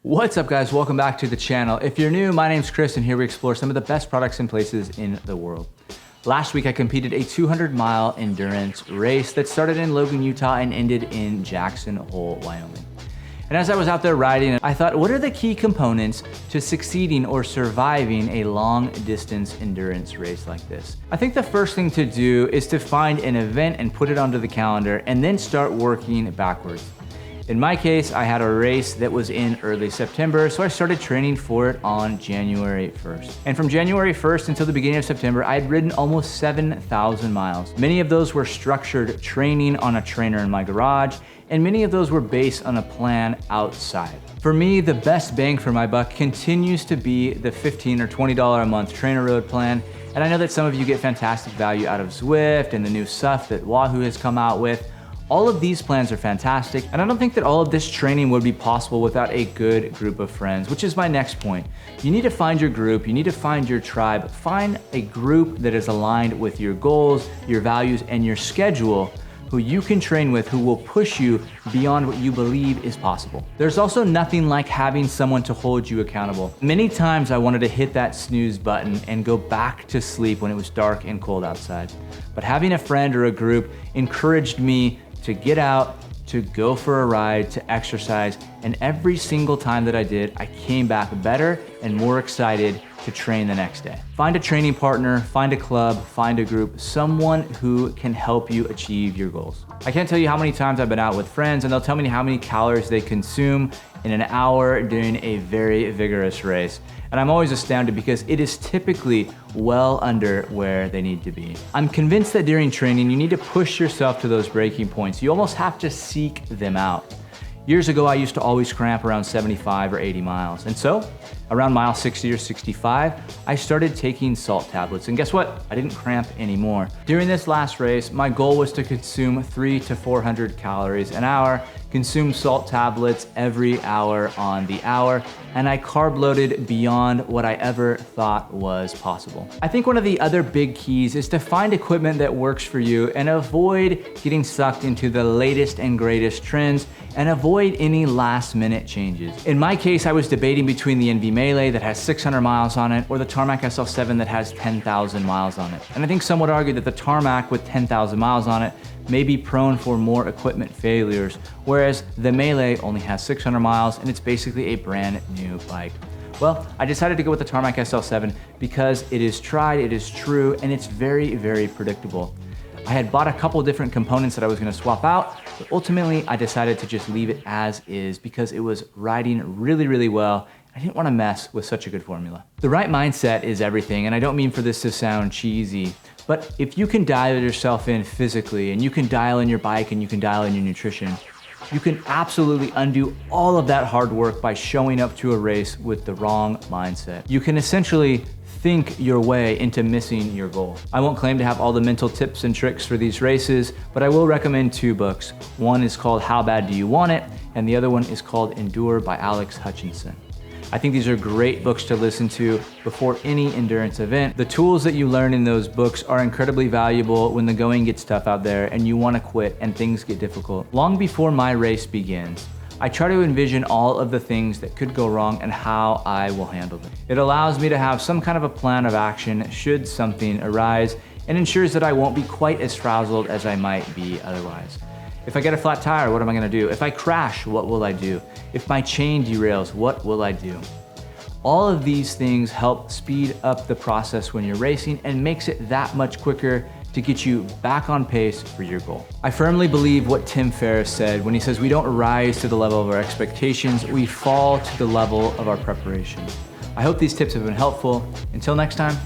What's up guys, welcome back to the channel. If you're new, my name's Chris and here we explore some of the best products and places in the world. Last week I competed a 200-mile endurance race that started in Logan, Utah and ended in Jackson Hole, Wyoming. And as I was out there riding, I thought, what are the key components to succeeding or surviving a long distance endurance race like this? I think the first thing to do is to find an event and put it onto the calendar and then start working backwards. In my case, I had a race that was in early September, so I started training for it on January 1st. And from January 1st until the beginning of September, I had ridden almost 7,000 miles. Many of those were structured training on a trainer in my garage, and many of those were based on a plan outside. For me, the best bang for my buck continues to be the $15 or $20 a month trainer road plan. And I know that some of you get fantastic value out of Zwift and the new stuff that Wahoo has come out with. All of these plans are fantastic, and I don't think that all of this training would be possible without a good group of friends, which is my next point. You need to find your group, you need to find your tribe, find a group that is aligned with your goals, your values, and your schedule, who you can train with, who will push you beyond what you believe is possible. There's also nothing like having someone to hold you accountable. Many times I wanted to hit that snooze button and go back to sleep when it was dark and cold outside. But having a friend or a group encouraged me to get out, to go for a ride, to exercise, and every single time that I did, I came back better and more excited to train the next day. Find a training partner, find a club, find a group, someone who can help you achieve your goals. I can't tell you how many times I've been out with friends and they'll tell me how many calories they consume in an hour during a very vigorous race. And I'm always astounded because it is typically well under where they need to be. I'm convinced that during training, you need to push yourself to those breaking points. You almost have to seek them out. Years ago, I used to always cramp around 75 or 80 miles. And so, around mile 60 or 65, I started taking salt tablets. And guess what? I didn't cramp anymore. During this last race, my goal was to consume 300 to 400 calories an hour, consume salt tablets every hour on the hour, and I carb loaded beyond what I ever thought was possible. I think one of the other big keys is to find equipment that works for you and avoid getting sucked into the latest and greatest trends and avoid any last minute changes. In my case, I was debating between the NV Melee that has 600 miles on it or the Tarmac SL7 that has 10,000 miles on it. And I think some would argue that the Tarmac with 10,000 miles on it may be prone for more equipment failures, whereas the Melee only has 600 miles and it's basically a brand new bike. Well, I decided to go with the Tarmac SL7 because it is tried, it is true, and it's very, very predictable. I had bought a couple different components that I was gonna swap out, but ultimately I decided to just leave it as is because it was riding really, really well. I didn't want to mess with such a good formula. The right mindset is everything, and I don't mean for this to sound cheesy, but if you can dial yourself in physically and you can dial in your bike and you can dial in your nutrition, you can absolutely undo all of that hard work by showing up to a race with the wrong mindset. You can essentially think your way into missing your goal. I won't claim to have all the mental tips and tricks for these races, but I will recommend two books. One is called How Bad Do You Want It? And the other one is called Endure by Alex Hutchinson. I think these are great books to listen to before any endurance event. The tools that you learn in those books are incredibly valuable when the going gets tough out there and you want to quit and things get difficult. Long before my race begins, I try to envision all of the things that could go wrong and how I will handle them. It allows me to have some kind of a plan of action should something arise and ensures that I won't be quite as frazzled as I might be otherwise. If I get a flat tire, what am I gonna do? If I crash, what will I do? If my chain derails, what will I do? All of these things help speed up the process when you're racing and makes it that much quicker to get you back on pace for your goal. I firmly believe what Tim Ferriss said when he says we don't rise to the level of our expectations, we fall to the level of our preparation. I hope these tips have been helpful. Until next time.